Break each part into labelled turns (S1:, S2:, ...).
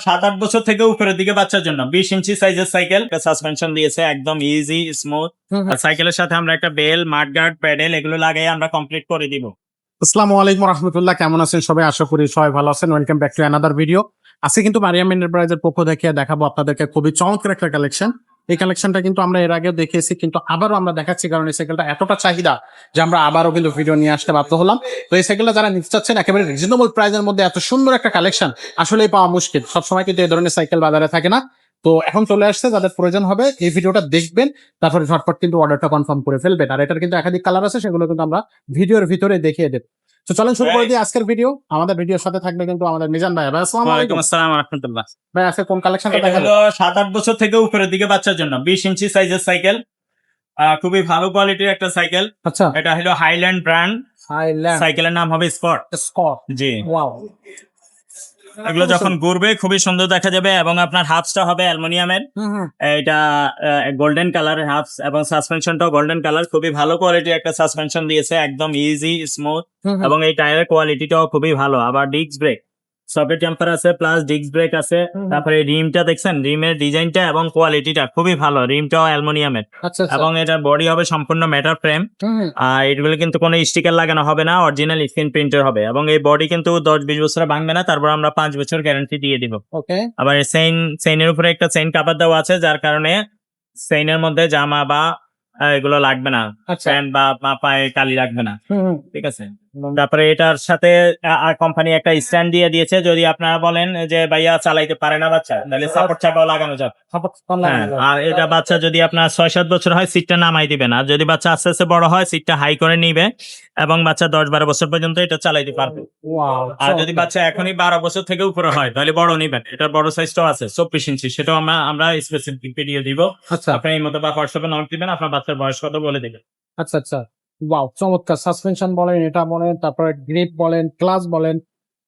S1: 7-8 বছর থেকে উপরের দিকে বাচ্চার জন্য 20 ইঞ্চি সাইজের সাইকেল, সাসপেনশন দিয়েছে একদম ইজি স্মুথ। আর সাইকেলের সাথে আমরা একটা বেল, মাডগার্ড, প্যাডেল এগুলো লাগাই আমরা কমপ্লিট করে দিব।
S2: আসসালামু আলাইকুম রহমতুল্লাহ, কেমন আছেন সবাই? আশা করি সবাই ভালো আছেন। Welcome back to another video. আজকে কিন্তু মারিয়াম এন্টারপ্রাইজের পক্ষ থেকে দেখাবো আপনাদেরকে খুবই চমৎকার একটা কালেকশন। এই কালেকশনটা কিন্তু আমরা এর আগেও দেখিয়েছি, কিন্তু আবারও আমরা দেখাচ্ছি, কারণ এই সাইকেলটা এতটা চাহিদা যে আমরা আবারও কিন্তু ভিডিও নিয়ে আসতে বাধ্য হলাম। তো এই সাইকেলটা যারা নিতে চাচ্ছেন একেবারে রিজনেবল প্রাইসের মধ্যে এত সুন্দর একটা কালেকশন আসলেই পাওয়া মুশকিল। সবসময় কিন্তু এই ধরনের সাইকেল বাজারে থাকে না। তো এখন চলে আসছে, যাদের প্রয়োজন হবে এই ভিডিওটা দেখবেন, তারপরে ঝটপট কিন্তু অর্ডারটা কনফার্ম করে ফেলবেন। আর এটার কিন্তু একাধিক কালার আছে, সেগুলো কিন্তু আমরা ভিডিওর ভিতরে দেখিয়ে দেব। তো চলেন শুরু করে দিই আজকের ভিডিও। আমাদের ভিডিওর সাথে থাকবে কিন্তু আমাদের মিজান ভাই। ভাই আসসালামু
S1: ওয়ালাইকুম
S2: আলাইকুম।
S1: আসসালাম রাহমাতুল্লাহ।
S2: ভাই আজকে কোন কালেকশনটা
S1: এটা
S2: দেখাবো?
S1: হলো 7-8 বছর থেকে উপরের দিকে বাচ্চার জন্য 20 ইঞ্চি সাইজের সাইকেল, খুবই ভালো কোয়ালিটির একটা সাইকেল।
S2: আচ্ছা,
S1: এটা হলো হাইল্যান্ড ব্র্যান্ড,
S2: হাইল্যান্ড
S1: সাইকেলের নাম হবে স্পট।
S2: স্কট।
S1: জি,
S2: ওয়াও,
S1: এগুলো যখন ঘুরবে খুবই সুন্দর দেখা যাবে। এবং আপনার হাফসটা হবে অ্যালুমিনিয়ামের, এটা গোল্ডেন কালারের হাফস, এবং সাসপেনশনটাও গোল্ডেন কালার। খুবই ভালো কোয়ালিটির একটা সাসপেনশন দিয়েছে, একদম ইজি স্মুথ। এবং এই টায়ারের কোয়ালিটিটাও খুবই ভালো। আবার ডিস্ক ব্রেক, সকেট জাম্পার আছে, প্লাস ডিস্ক ব্রেক আছে। তারপরে রিমটা দেখছেন, রিমের ডিজাইনটা এবং কোয়ালিটিটা খুবই ভালো। রিমটাও অ্যালুমিনিয়ামের,
S2: আচ্ছা
S1: এবং এটার বডি হবে সম্পূর্ণ মেটাল ফ্রেম। আর এগুলো কিন্তু কোনো স্টিকার লাগানো হবে না, অরিজিনাল স্ক্রিন প্রিন্টার হবে। এবং এই বডি কিন্তু 10-20 বছর ভাঙবে না, তারপর আমরা 5 বছর গ্যারান্টি দিয়ে দিব।
S2: ওকে,
S1: আবার চেইনের উপরে একটা চেইন কাভার দেওয়া আছে, যার কারণে চেইনের মধ্যে জামা বা এগুলো লাগবে না,
S2: আচ্ছা,
S1: প্যান্ট বা পায়ে কালি লাগবে না। ঠিক আছে। তারপরে এটার সাথে কোম্পানি একটা স্ট্যান্ড দিয়ে দিয়েছে, যদি আপনারা বলেন যে ভাইয়া চালাইতে পারে না বাচ্চা, তাহলে সাপোর্ট চাকাও লাগানো যাবে। হ্যাঁ, আর এটা বাচ্চা যদি আপনার 6-7 বছর হয়, সিটটা নামাই দিবেন। আর যদি বাচ্চা আস্তে আস্তে বড় হয়, সিটটা হাই করে নিবে, এবং বাচ্চা 10-12 বছর পর্যন্ত এটা চালাইতে পারবে।
S2: ওয়াও।
S1: আর যদি বাচ্চা এখনই 12 বছর থেকে উপরে হয়, তাহলে বড় নিবেন। এটার বড় সাইজটাও আছে 24 ইঞ্চি, সেটাও আমরা স্পেসিফিক ভিডিও দিব।
S2: আচ্ছা
S1: আপনি এই মতো বা হোয়াটসঅ্যাপে নক দিবেন, আপনার বাচ্চার বয়স কত বলে দিবেন।
S2: আচ্ছা আচ্ছা, ওয়াও চমৎকার। সাসপেনশন বলেন, এটা বলেন, তারপরে গ্রিপ বলেন, ক্লাস বলেন,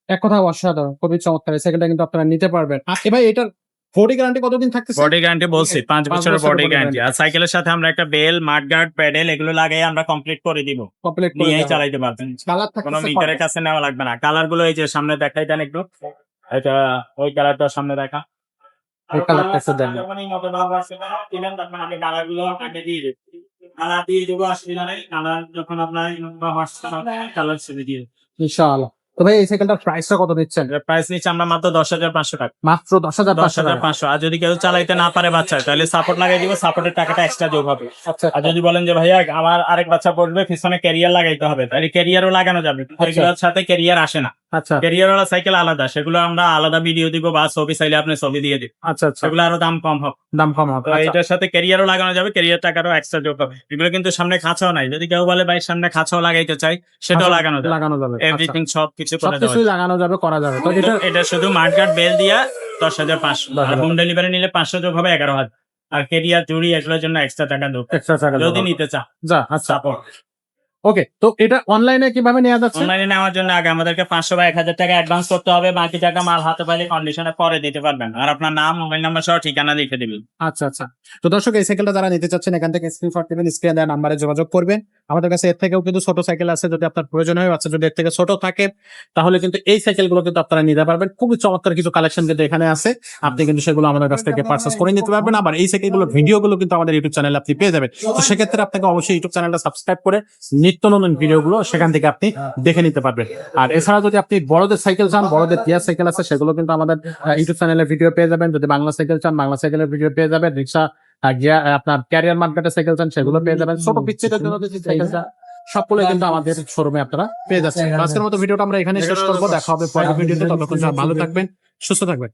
S2: এক কথা অসাধারণ, খুবই চমৎকার। এই সাইকেলটা কিন্তু আপনারা নিতে পারবেন। আর এবার এটার বডি গ্যারান্টি কতদিন থাকতেছে?
S1: বডি গ্যারান্টি বলছি 5
S2: 5
S1: বছরের
S2: বছরের
S1: বডি
S2: body
S1: গ্যারান্টি।
S2: guarantee।
S1: আর সাইকেলের সাথে আমরা একটা বেল, মাডগার্ড, প্যাডেল এগুলো লাগাই আমরা কমপ্লিট করে দিব,
S2: কমপ্লিট করে
S1: নিয়েই
S2: দেওয়া।
S1: চালাইতে পারবেন।
S2: কালার
S1: কোনো
S2: থাকতেছে
S1: মিটারের কাছে নেওয়া লাগবে না। কালার গুলো এই যে সামনে দেখাই দেন একটু, এটা ওই কালারটা সামনে দেখা।
S2: এই কালারটা একটু দেন।
S1: যখন এই মতো ভাব আসবে না, দিবেন, তখন আমি কালার গুলো আপনাকে দিয়ে দেব। কালার দিয়ে দেবো, অসুবিধা নেই। কালার যখন আপনার হোয়াটসঅ্যাপে কালার ছেড়ে দিয়ে দেব।
S2: ইনশাআল্লাহ। তো ভাই এই সাইকেলটার প্রাইসটা কত দিচ্ছেন?
S1: প্রাইস নিচ্ছে আমরা মাত্র 10,500 টাকা।
S2: মাত্র 10,500 টাকা।
S1: 10,500। আর যদি কেউ চালাইতে না পারে বাচ্চা, তাহলে সাপোর্ট লাগাই দিব, সাপোর্টের টাকাটা এক্সট্রা যোগ হবে।
S2: আচ্ছা,
S1: আর যদি বলেন যে ভাইয়া আমার আরেক বাচ্চা পড়বে, পিছনে ক্যারিয়ার লাগাইতে হবে, তাহলে ক্যারিয়ারও লাগানো যাবে। এগুলোর সাথে ক্যারিয়ার আসে না,
S2: আচ্ছা
S1: ক্যারিয়ার ওয়ালা সাইকেল আলাদা, সেগুলো আমরা আলাদা ভিডিও দিব, বা ছবি চাইলে আপনি ছবি দিয়ে দিব,
S2: আচ্ছা আচ্ছা,
S1: সেগুলো আরো দাম কম হবে।
S2: দাম কম হবে।
S1: তো এটার সাথে ক্যারিয়ারও লাগানো যাবে, ক্যারিয়ার টাকারও এক্সট্রা যোগ হবে। এগুলো কিন্তু সামনে খাঁচাও নাই, যদি কেউ বলে ভাই সামনে খাঁচাও লাগাইতে চাই, সেটাও লাগানো যাবে।
S2: লাগানো যাবে।
S1: এভরিথিং সবকিছু করা যাবে।
S2: সবকিছুই লাগানো যাবে, করা যাবে। তো এটা
S1: এটা শুধু মার্কেট বেল দিয়া 10,500। আর হোম ডেলিভারি নিলে 500 যোগ হবে 11,000। আর কেরিয়ার জুড়ি এগুলোর জন্য এক্সট্রা টাকা দেবো
S2: এক্সট্রা টাকা
S1: যদি নিতে চান।
S2: যা। আচ্ছা,
S1: সাপোর্ট
S2: ওকে। তো এটা অনলাইনে কিভাবে নেওয়া যাচ্ছে?
S1: অনলাইনে নেওয়ার জন্য আগে আমাদেরকে 500 বা 1,000 টাকা অ্যাডভান্স করতে হবে, বাকি টাকা মাল হাতে পাইলে কন্ডিশনে পরে দিতে পারবেন। আর আপনার নাম, মোবাইল নাম্বার সহ ঠিকানা লিখে দিবেন।
S2: আচ্ছা আচ্ছা। তো দর্শক, এই সাইকেলটা যারা নিতে চাচ্ছেন এখান থেকে স্ক্রিনশট নেবেন, স্ক্রিনে দেওয়া নাম্বারে যোগাযোগ করবেন। আমাদের কাছে এর থেকেও কিন্তু ছোট সাইকেল আছে, যদি আপনার প্রয়োজন হয়। আচ্ছা, যদি এর থেকে ছোট থাকে তাহলে কিন্তু এই সাইকেলগুলো কিন্তু আপনারা নিতে পারবেন। খুবই চমৎকার কিছু কালেকশন কিন্তু এখানে আছে, আপনি কিন্তু সেগুলো আমাদের কাছ থেকে পারচেজ করে নিতে পারবেন। আবার এই সাইকেলগুলোর ভিডিওগুলো কিন্তু আমাদের ইউটিউব চ্যানেলে আপনি পেয়ে যাবেন। তো সেক্ষেত্রে আপনাকে অবশ্যই ইউটিউব চ্যানেলটা সাবস্ক্রাইব করে নিত্য নতুন ভিডিওগুলো সেখান থেকে আপনি দেখে নিতে পারবেন। আর এছাড়া যদি আপনি বড়দের সাইকেল চান, বড়দের টিয়ার সাইকেল আছে, সেগুলো কিন্তু আমাদের ইউটিউব চ্যানেলে ভিডিও পেয়ে যাবেন। যদি বাংলা সাইকেল চান, বাংলা সাইকেলের ভিডিও পেয়ে যাবেন। রিক্সা, আপনার ক্যারিয়ার মার্কেটের সাইকেল চান, সেগুলো পেয়ে যাবেন। ছোট পিচ্ছিটার জন্য যদি সাইকেল চান, সবগুলো কিন্তু আমাদের শোরুমে আপনারা পেয়ে যাচ্ছেন। আজকের মতো ভিডিওটা আমরা এখানে শেষ করবো। দেখা হবে পরের ভিডিওতে। ততক্ষণ ভালো থাকবেন, সুস্থ থাকবেন।